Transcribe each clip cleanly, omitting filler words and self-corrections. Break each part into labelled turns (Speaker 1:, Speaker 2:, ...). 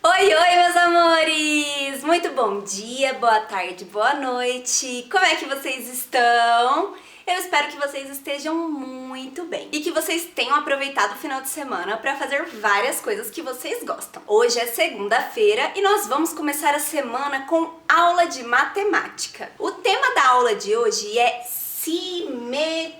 Speaker 1: Oi, oi, meus amores! Muito bom dia, boa tarde, boa noite! Como é que vocês estão? Eu espero que vocês estejam muito bem e que vocês tenham aproveitado o final de semana para fazer várias coisas que vocês gostam. Hoje é segunda-feira e nós vamos começar a semana com aula de matemática. O tema da aula de hoje é simetria.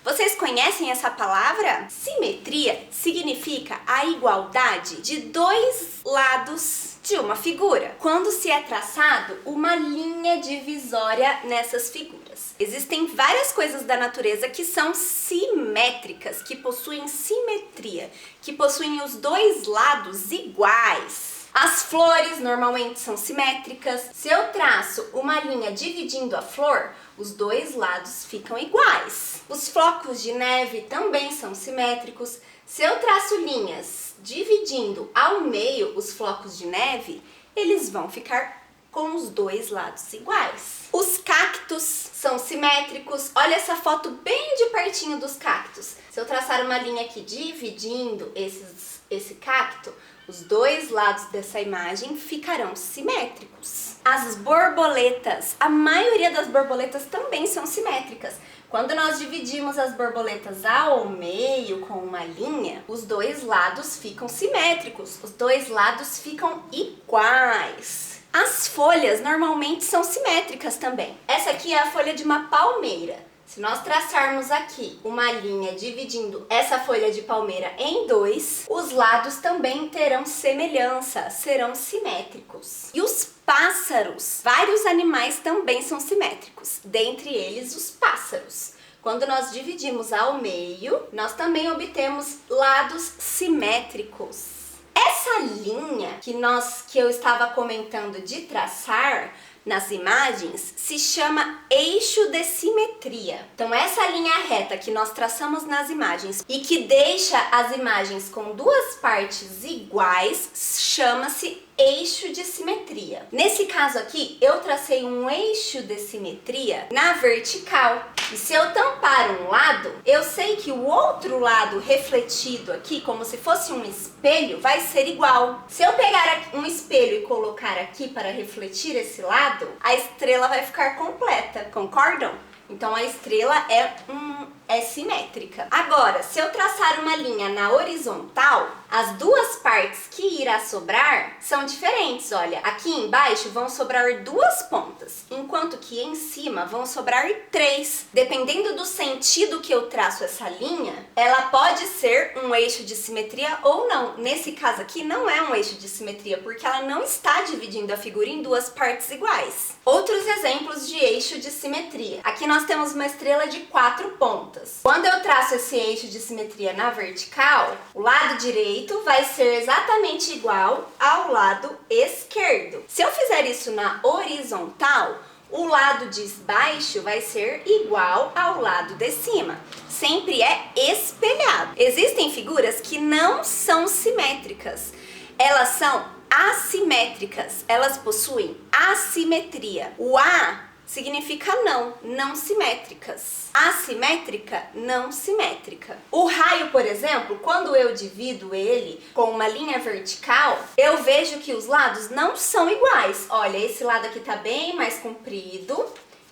Speaker 1: Vocês conhecem essa palavra? Simetria significa a igualdade de dois lados de uma figura, quando se é traçado uma linha divisória nessas figuras. Existem várias coisas da natureza que são simétricas, que possuem simetria, que possuem os dois lados iguais. As flores normalmente são simétricas. Se eu traço uma linha dividindo a flor, os dois lados ficam iguais. Os flocos de neve também são simétricos. Se eu traço linhas dividindo ao meio os flocos de neve, eles vão ficar com os dois lados iguais. Os cactos são simétricos. Olha essa foto bem de pertinho dos cactos. Se eu traçar uma linha aqui dividindo esse cacto, os dois lados dessa imagem ficarão simétricos. As borboletas, a maioria das borboletas também são simétricas. Quando nós dividimos as borboletas ao meio com uma linha, os dois lados ficam simétricos, os dois lados ficam iguais. As folhas normalmente são simétricas também. Essa aqui é a folha de uma palmeira. Se nós traçarmos aqui uma linha dividindo essa folha de palmeira em dois, os lados também terão semelhança, serão simétricos. E os pássaros, vários animais também são simétricos, dentre eles os pássaros. Quando nós dividimos ao meio, nós também obtemos lados simétricos. Essa linha que eu estava comentando de traçar nas imagens se chama eixo de simetria. Então essa linha reta que nós traçamos nas imagens e que deixa as imagens com duas partes iguais chama-se eixo de simetria. Nesse caso aqui, eu tracei um eixo de simetria na vertical. E se eu tampar um lado, eu sei que o outro lado refletido aqui, como se fosse um espelho, vai ser igual. Se eu pegar um espelho e colocar aqui para refletir esse lado, a estrela vai ficar completa. Concordam? Então a estrela é simétrica. Agora, se eu traçar uma linha na horizontal, as duas partes que irá sobrar são diferentes. Olha, aqui embaixo vão sobrar duas pontas, enquanto que em cima vão sobrar três. Dependendo do sentido que eu traço essa linha, ela pode ser um eixo de simetria ou não. Nesse caso aqui não é um eixo de simetria, porque ela não está dividindo a figura em duas partes iguais. Outros exemplos de eixo de simetria. Aqui nós temos uma estrela de 4 pontas. Quando eu traço esse eixo de simetria na vertical, o lado direito vai ser exatamente igual ao lado esquerdo. Se eu fizer isso na horizontal, o lado de baixo vai ser igual ao lado de cima. Sempre é espelhado. Existem figuras que não são simétricas. Elas são assimétricas. Elas possuem assimetria. O A significa não simétricas. Assimétrica, não simétrica. O raio, por exemplo, quando eu divido ele com uma linha vertical, eu vejo que os lados não são iguais. Olha, esse lado aqui tá bem mais comprido,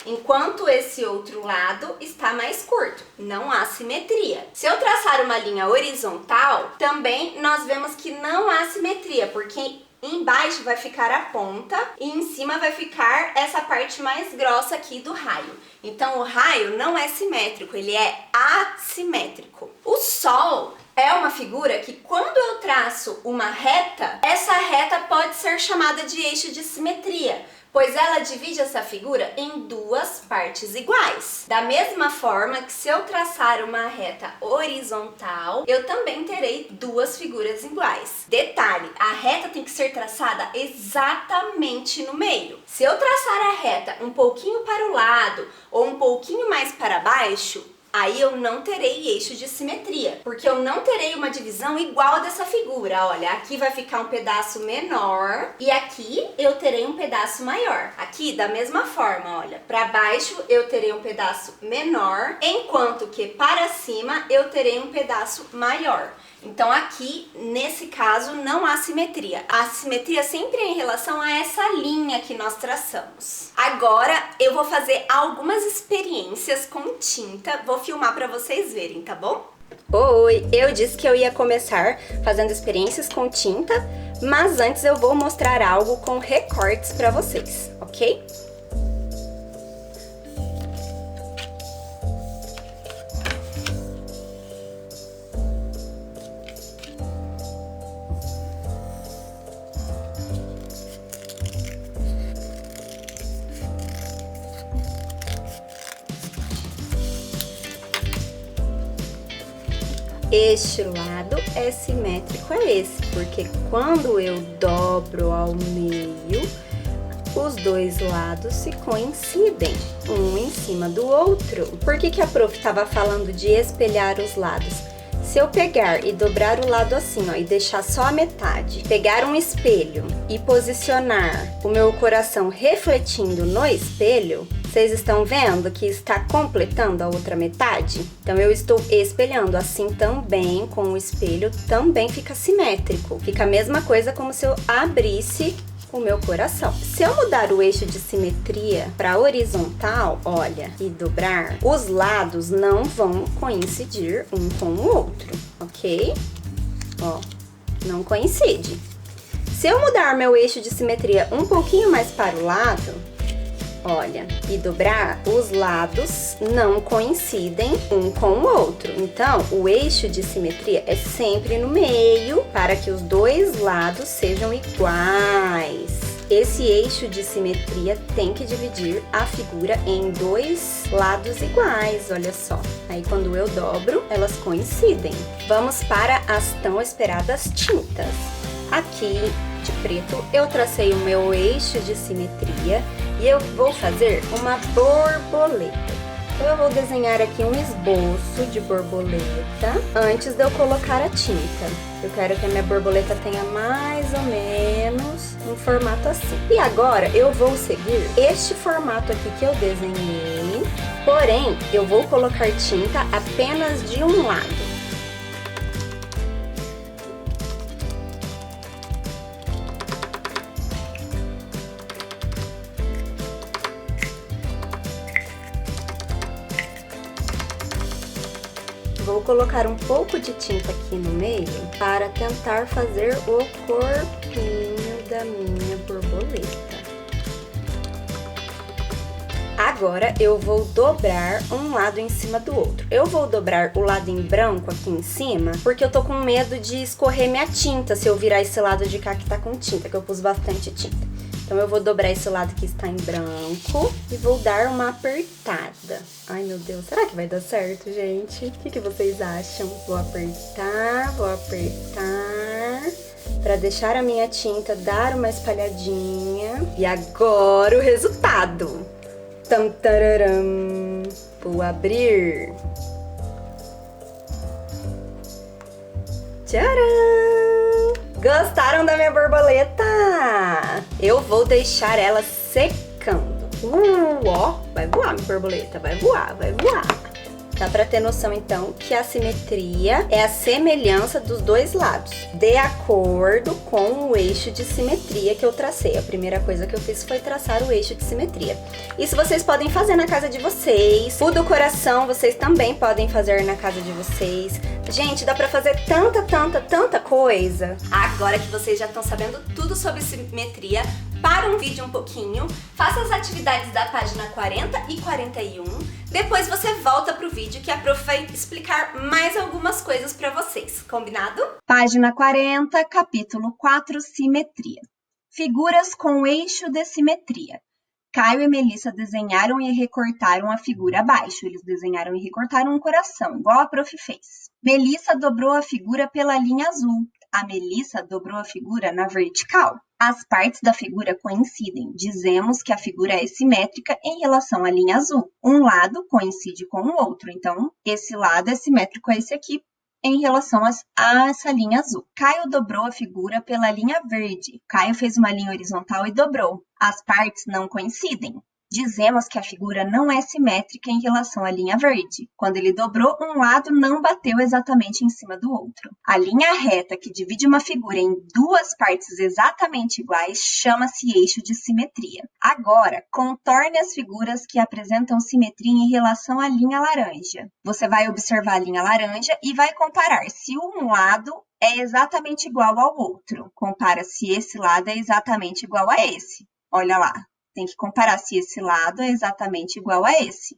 Speaker 1: enquanto esse outro lado está mais curto. Não há simetria. Se eu traçar uma linha horizontal, também nós vemos que não há simetria, porque embaixo vai ficar a ponta e em cima vai ficar essa parte mais grossa aqui do raio. Então o raio não é simétrico, ele é assimétrico. O Sol é uma figura que quando eu traço uma reta, essa reta pode ser chamada de eixo de simetria, pois ela divide essa figura em duas partes iguais. Da mesma forma que se eu traçar uma reta horizontal, eu também terei duas figuras iguais. Detalhe, a reta tem que ser traçada exatamente no meio. Se eu traçar a reta um pouquinho para o lado ou um pouquinho mais para baixo, aí eu não terei eixo de simetria, porque eu não terei uma divisão igual dessa figura. Olha, aqui vai ficar um pedaço menor e aqui eu terei um pedaço maior. Aqui, da mesma forma, olha, para baixo eu terei um pedaço menor, enquanto que para cima eu terei um pedaço maior. Então aqui, nesse caso, não há simetria. A simetria sempre é em relação a essa linha que nós traçamos. Agora eu vou fazer algumas experiências com tinta, vou filmar para vocês verem, tá bom? Oi, eu disse que eu ia começar fazendo experiências com tinta, mas antes eu vou mostrar algo com recortes para vocês, ok? Este lado é simétrico a esse, porque quando eu dobro ao meio, os dois lados se coincidem, um em cima do outro. Por que a prof estava falando de espelhar os lados? Se eu pegar e dobrar o lado assim, ó, e deixar só a metade, pegar um espelho e posicionar o meu coração refletindo no espelho, vocês estão vendo que está completando a outra metade? Então eu estou espelhando, assim também com o espelho também fica simétrico. Fica a mesma coisa como se eu abrisse o meu coração. Se eu mudar o eixo de simetria para horizontal, olha, e dobrar, os lados não vão coincidir um com o outro, ok? Ó, não coincide. Se eu mudar meu eixo de simetria um pouquinho mais para o lado, olha, e dobrar, os lados não coincidem um com o outro. Então, o eixo de simetria é sempre no meio para que os dois lados sejam iguais. Esse eixo de simetria tem que dividir a figura em dois lados iguais, olha só. Aí, quando eu dobro, elas coincidem. Vamos para as tão esperadas tintas. Aqui, de preto, eu tracei o meu eixo de simetria e eu vou fazer uma borboleta. Então, eu vou desenhar aqui um esboço de borboleta antes de eu colocar a tinta. Eu quero que a minha borboleta tenha mais ou menos um formato assim. E agora, eu vou seguir este formato aqui que eu desenhei, porém, eu vou colocar tinta apenas de um lado. Vou colocar um pouco de tinta aqui no meio para tentar fazer o corpinho da minha borboleta. Agora eu vou dobrar um lado em cima do outro. Eu vou dobrar o lado em branco aqui em cima, porque eu tô com medo de escorrer minha tinta se eu virar esse lado de cá que tá com tinta, que eu pus bastante tinta. Então, eu vou dobrar esse lado que está em branco e vou dar uma apertada. Ai, meu Deus, será que vai dar certo, gente? O que vocês acham? Vou apertar, para deixar a minha tinta dar uma espalhadinha. E agora o resultado. Tam, tararam. Vou abrir. Tcharam! Gostaram da minha borboleta? Eu vou deixar ela secando. Ó, vai voar minha borboleta, vai voar, vai voar. Dá pra ter noção, então, que a simetria é a semelhança dos dois lados, de acordo com o eixo de simetria que eu tracei. A primeira coisa que eu fiz foi traçar o eixo de simetria. Isso vocês podem fazer na casa de vocês. O do coração vocês também podem fazer na casa de vocês. Gente, dá pra fazer tanta coisa. Agora que vocês já estão sabendo tudo sobre simetria, para um vídeo um pouquinho, faça as atividades da página 40 e 41, depois você volta pro vídeo que a prof vai explicar mais algumas coisas para vocês, combinado? Página 40, capítulo 4, simetria. Figuras com eixo de simetria. Caio e Melissa desenharam e recortaram a figura abaixo. Eles desenharam e recortaram um coração, igual a prof fez. Melissa dobrou a figura pela linha azul. A Melissa dobrou a figura na vertical. As partes da figura coincidem. Dizemos que a figura é simétrica em relação à linha azul. Um lado coincide com o outro. Então, esse lado é simétrico a esse aqui em relação a essa linha azul. Caio dobrou a figura pela linha verde. Caio fez uma linha horizontal e dobrou. As partes não coincidem.
Speaker 2: Dizemos que a figura não é simétrica em relação à linha verde. Quando ele dobrou, um lado não bateu exatamente em cima do outro. A linha reta que divide uma figura em duas partes exatamente iguais chama-se eixo de simetria. Agora, contorne as figuras que apresentam simetria em relação à linha laranja. Você vai observar a linha laranja e vai comparar se um lado é exatamente igual ao outro. Compara se esse lado é exatamente igual a esse. Olha lá. Tem que comparar se esse lado é exatamente igual a esse.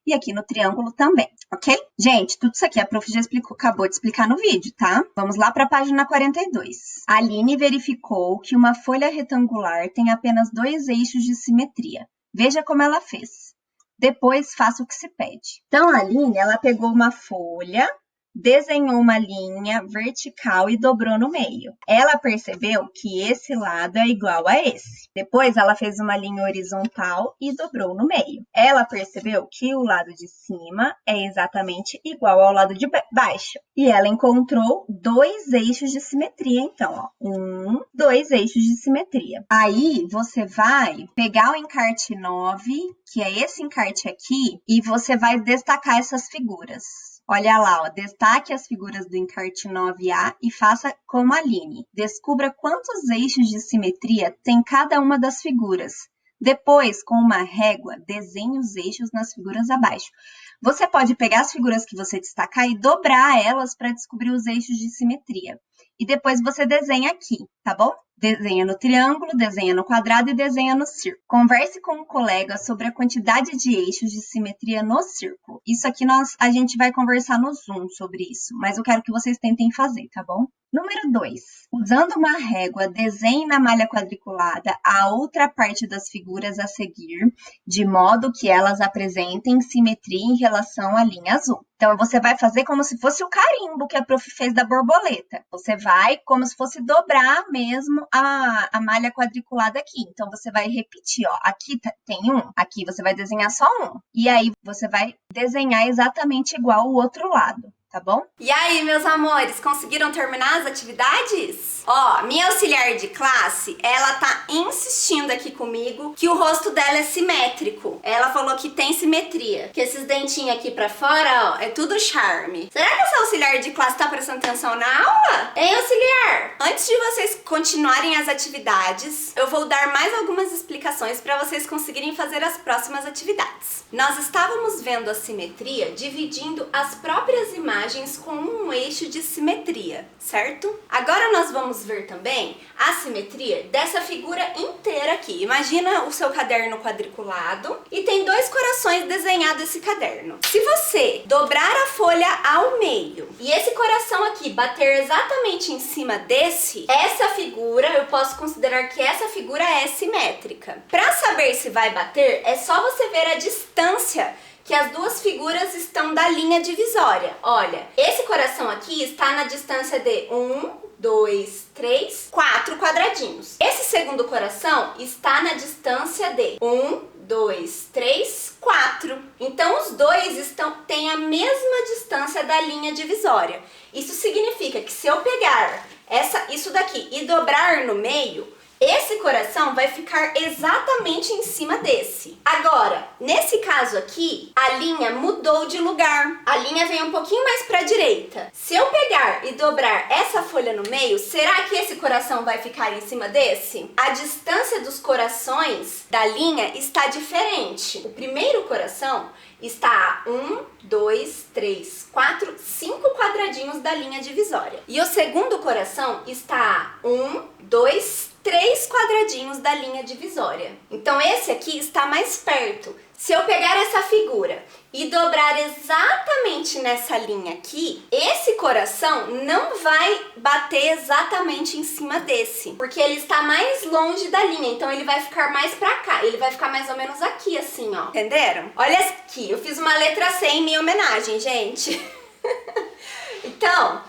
Speaker 2: E aqui no triângulo também, ok? Gente, tudo isso aqui a prof já acabou de explicar no vídeo, tá? Vamos lá para a página 42. A Aline verificou que uma folha retangular tem apenas 2 eixos de simetria. Veja como ela fez. Depois, faça o que se pede. Então, a Aline, ela pegou uma folha, desenhou uma linha vertical e dobrou no meio. Ela percebeu que esse lado é igual a esse. Depois, ela fez uma linha horizontal e dobrou no meio. Ela percebeu que o lado de cima é exatamente igual ao lado de baixo. E ela encontrou 2 eixos de simetria, então, ó. 2 eixos de simetria. Aí, você vai pegar o encarte 9, que é esse encarte aqui, e você vai destacar essas figuras. Olha lá, ó, destaque as figuras do encarte 9A e faça como a Aline. Descubra quantos eixos de simetria tem cada uma das figuras. Depois, com uma régua, desenhe os eixos nas figuras abaixo. Você pode pegar as figuras que você destacar e dobrar elas para descobrir os eixos de simetria. E depois você desenha aqui, tá bom? Desenha no triângulo, desenha no quadrado e desenha no círculo. Converse com um colega sobre a quantidade de eixos de simetria no círculo. Isso aqui a gente vai conversar no Zoom sobre isso, mas eu quero que vocês tentem fazer, tá bom? Número 2. Usando uma régua, desenhe na malha quadriculada a outra parte das figuras a seguir, de modo que elas apresentem simetria em relação à linha azul. Então, você vai fazer como se fosse o carimbo que a prof fez da borboleta. Você vai como se fosse dobrar mesmo a malha quadriculada aqui. Então, você vai repetir, ó. Aqui tem um, aqui você vai desenhar só um. E aí, você vai desenhar exatamente igual o outro lado. Tá bom?
Speaker 1: E aí, meus amores, conseguiram terminar as atividades? Ó, minha auxiliar de classe, ela tá insistindo aqui comigo que o rosto dela é simétrico. Ela falou que tem simetria, que esses dentinhos aqui pra fora, ó, é tudo charme. Será que essa auxiliar de classe tá prestando atenção na aula? Hein, auxiliar? Antes de vocês continuarem as atividades, eu vou dar mais algumas explicações para vocês conseguirem fazer as próximas atividades. Nós estávamos vendo a simetria dividindo as próprias imagens com um eixo de simetria, certo? Agora nós vamos ver também a simetria dessa figura inteira aqui. Imagina o seu caderno quadriculado e tem 2 corações desenhados nesse caderno. Se você dobrar a folha ao meio e esse coração aqui bater exatamente em cima desse, essa figura, eu posso considerar que essa figura é simétrica. Para saber se vai bater, é só você ver a distância que as 2 figuras estão da linha divisória. Olha, esse coração aqui está na distância de 1, 2, 3, 4 quadradinhos. Esse segundo coração está na distância de 1, 2, 3, 4. Então, os dois têm a mesma distância da linha divisória. Isso significa que se eu pegar isso daqui e dobrar no meio, esse coração vai ficar exatamente em cima desse. Agora, nesse caso aqui, a linha mudou de lugar. A linha vem um pouquinho mais para a direita. Se eu pegar e dobrar essa folha no meio, será que esse coração vai ficar em cima desse? A distância dos corações da linha está diferente. O primeiro coração está a 1, 2, 3, 4, 5 quadradinhos da linha divisória. E o segundo coração está a 1, 2, 3 quadradinhos da linha divisória. Então, esse aqui está mais perto. Se eu pegar essa figura e dobrar exatamente nessa linha aqui, esse coração não vai bater exatamente em cima desse, porque ele está mais longe da linha, então ele vai ficar mais pra cá, ele vai ficar mais ou menos aqui, assim, ó. Entenderam? Olha aqui, eu fiz uma letra C em minha homenagem, gente. Então,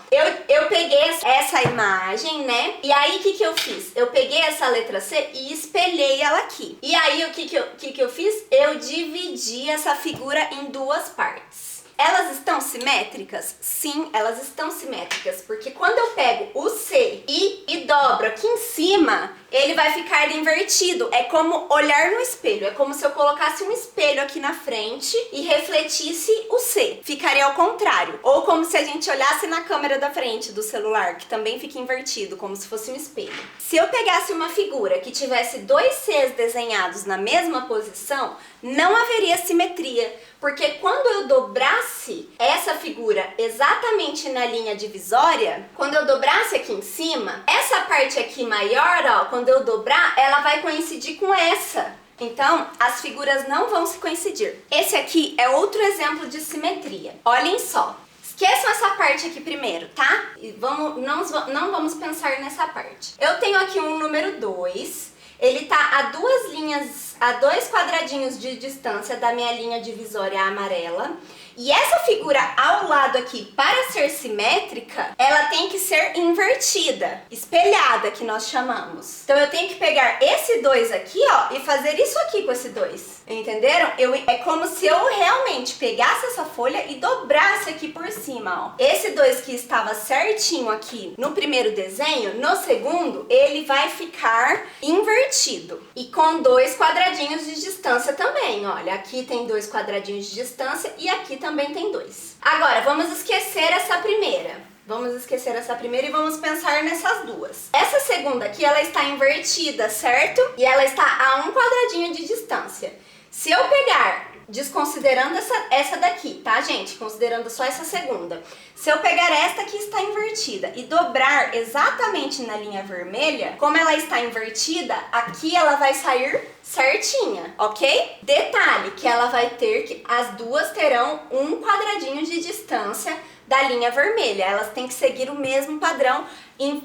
Speaker 1: eu peguei essa imagem, né? E aí, o que eu fiz? Eu peguei essa letra C e espelhei ela aqui. E aí, o que eu fiz? Eu dividi essa figura em 2 partes. Elas estão simétricas? Sim, elas estão simétricas, porque quando eu pego o C e dobro aqui em cima, ele vai ficar invertido. É como olhar no espelho. É como se eu colocasse um espelho aqui na frente e refletisse o C. Ficaria ao contrário. Ou como se a gente olhasse na câmera da frente do celular, que também fica invertido, como se fosse um espelho. Se eu pegasse uma figura que tivesse dois Cs desenhados na mesma posição, não haveria simetria, porque quando eu dobrasse essa figura exatamente na linha divisória, quando eu dobrasse aqui em cima, essa parte aqui maior, ó, quando eu dobrar, ela vai coincidir com essa. Então, as figuras não vão se coincidir. Esse aqui é outro exemplo de simetria. Olhem só. Esqueçam essa parte aqui primeiro, tá? E não vamos pensar nessa parte. Eu tenho aqui um número 2. Ele tá a dois quadradinhos de distância da minha linha divisória amarela. E essa figura ao lado aqui, para ser simétrica, ela tem que ser invertida, espelhada, que nós chamamos. Então eu tenho que pegar esse 2 aqui, ó, e fazer isso aqui com esse 2. Entenderam? É como se eu realmente pegasse essa folha e dobrasse aqui por cima, ó. Esse 2 que estava certinho aqui no primeiro desenho, no segundo, ele vai ficar invertido. E com 2 quadradinhos de distância também, olha. Aqui tem 2 quadradinhos de distância e aqui também tem 2. Agora, vamos esquecer essa primeira. Vamos esquecer essa primeira e vamos pensar nessas duas. Essa segunda aqui, ela está invertida, certo? E ela está a 1 quadradinho de distância. Se eu pegar, desconsiderando essa daqui, tá, gente? Considerando só essa segunda. Se eu pegar esta que está invertida e dobrar exatamente na linha vermelha, como ela está invertida, aqui ela vai sair certinha, ok? Detalhe que ela vai ter que as duas terão 1 quadradinho de distância da linha vermelha. Elas têm que seguir o mesmo padrão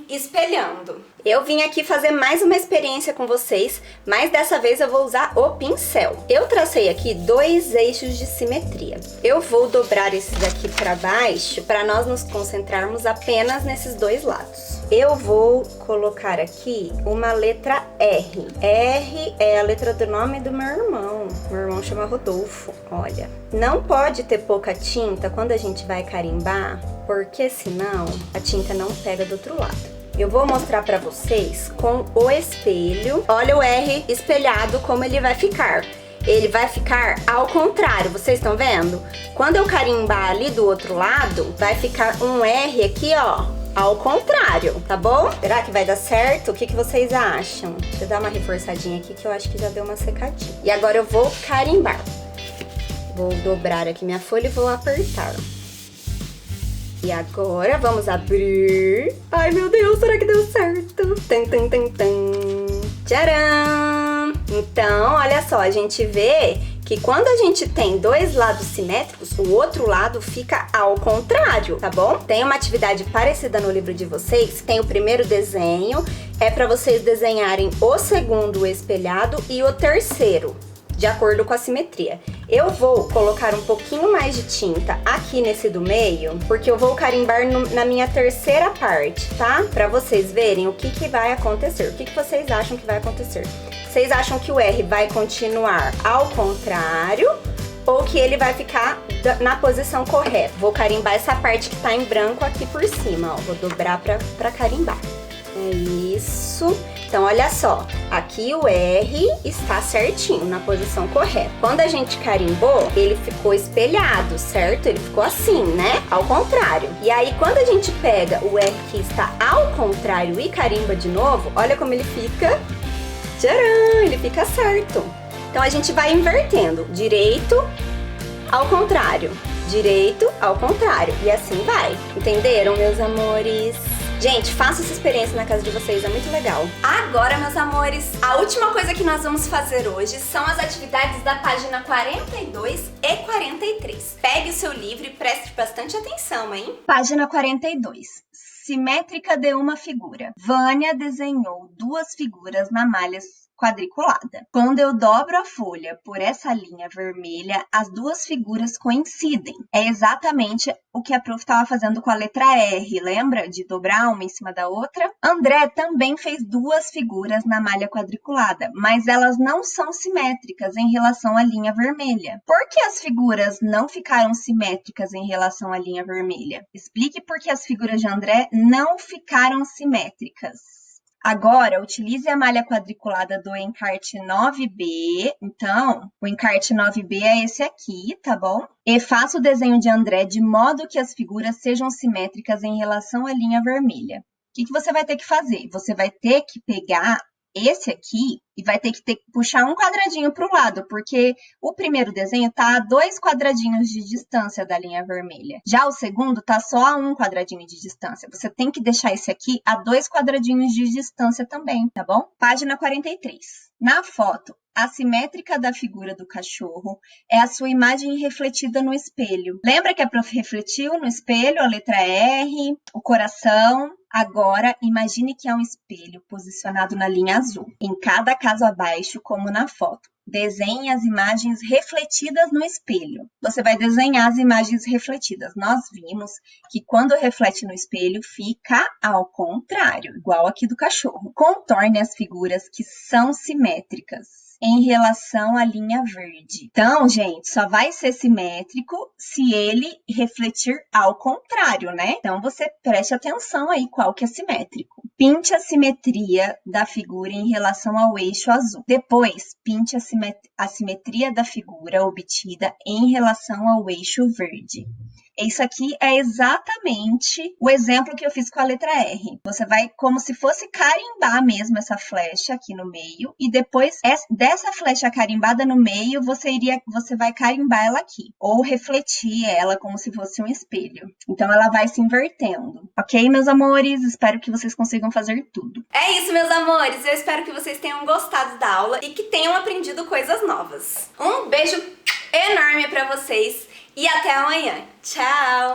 Speaker 1: espelhando. Eu vim aqui fazer mais uma experiência com vocês, mas dessa vez eu vou usar o pincel. Eu tracei aqui 2 eixos de simetria. Eu vou dobrar esses aqui para baixo para nós nos concentrarmos apenas nesses 2 lados. Eu vou colocar aqui uma letra R. R é a letra do nome do meu irmão. Meu irmão chama Rodolfo, olha. Não pode ter pouca tinta quando a gente vai carimbar, porque senão a tinta não pega do outro lado. Eu vou mostrar pra vocês com o espelho. Olha o R espelhado como ele vai ficar. Ele vai ficar ao contrário, vocês estão vendo? Quando eu carimbar ali do outro lado, vai ficar um R aqui, ó, ao contrário, tá bom? Será que vai dar certo? O que vocês acham? Deixa eu dar uma reforçadinha aqui que eu acho que já deu uma secadinha. E agora eu vou carimbar. Vou dobrar aqui minha folha e vou apertar. E agora vamos abrir. Ai, meu Deus, será que deu certo? Tcharam! Então, olha só, a gente vê que quando a gente tem 2 lados simétricos, o outro lado fica ao contrário, tá bom? Tem uma atividade parecida no livro de vocês. Tem o primeiro desenho, é para vocês desenharem o segundo espelhado e o terceiro, de acordo com a simetria. Eu vou colocar um pouquinho mais de tinta aqui nesse do meio, porque eu vou carimbar na minha terceira parte, tá? Pra vocês verem o que vai acontecer. O que vocês acham que vai acontecer? Vocês acham que o R vai continuar ao contrário ou que ele vai ficar na posição correta? Vou carimbar essa parte que tá em branco aqui por cima, ó. Vou dobrar pra carimbar. É isso. Então, olha só, aqui o R está certinho, na posição correta. Quando a gente carimbou, ele ficou espelhado, certo? Ele ficou assim, né? Ao contrário. E aí, quando a gente pega o R que está ao contrário e carimba de novo, olha como ele fica. Tcharam! Ele fica certo. Então, a gente vai invertendo. Direito ao contrário. Direito ao contrário. E assim vai. Entenderam, meus amores? Gente, faça essa experiência na casa de vocês, é muito legal. Agora, meus amores, a última coisa que nós vamos fazer hoje são as atividades da página 42 e 43. Pegue o seu livro e preste bastante atenção, hein?
Speaker 2: Página 42. Simétrica de uma figura. Vânia desenhou 2 figuras na malha quadriculada. Quando eu dobro a folha por essa linha vermelha, as 2 figuras coincidem. É exatamente o que a prof estava fazendo com a letra R, lembra? De dobrar uma em cima da outra. André também fez 2 figuras na malha quadriculada, mas elas não são simétricas em relação à linha vermelha. Por que as figuras não ficaram simétricas em relação à linha vermelha? Explique por que as figuras de André não ficaram simétricas. Agora, utilize a malha quadriculada do encarte 9B. Então, o encarte 9B é esse aqui, tá bom? E faça o desenho de André de modo que as figuras sejam simétricas em relação à linha vermelha. O que você vai ter que fazer? Você vai ter que pegar esse aqui e vai ter que puxar um quadradinho para o lado, porque o primeiro desenho está a 2 quadradinhos de distância da linha vermelha. Já o segundo está só a 1 quadradinho de distância. Você tem que deixar esse aqui a 2 quadradinhos de distância também, tá bom? Página 43. Na foto, a simétrica da figura do cachorro é a sua imagem refletida no espelho. Lembra que a prof refletiu no espelho a letra R, o coração? Agora, imagine que é um espelho posicionado na linha azul. Em cada caso abaixo, como na foto, desenhe as imagens refletidas no espelho. Você vai desenhar as imagens refletidas. Nós vimos que quando reflete no espelho, fica ao contrário, igual aqui do cachorro. Contorne as figuras que são simétricas em relação à linha verde. Então, gente, só vai ser simétrico se ele refletir ao contrário, né? Então, você preste atenção aí qual que é simétrico. Pinte a simetria da figura em relação ao eixo azul. Depois, pinte a simetria da figura obtida em relação ao eixo verde. Isso aqui é exatamente o exemplo que eu fiz com a letra R. Você vai como se fosse carimbar mesmo essa flecha aqui no meio e depois dessa flecha carimbada no meio, você vai carimbar ela aqui ou refletir ela como se fosse um espelho. Então ela vai se invertendo. Ok, meus amores? Espero que vocês consigam fazer tudo.
Speaker 1: É isso, meus amores. Eu espero que vocês tenham gostado da aula e que tenham aprendido coisas novas. Um beijo enorme pra vocês. E até amanhã. Tchau!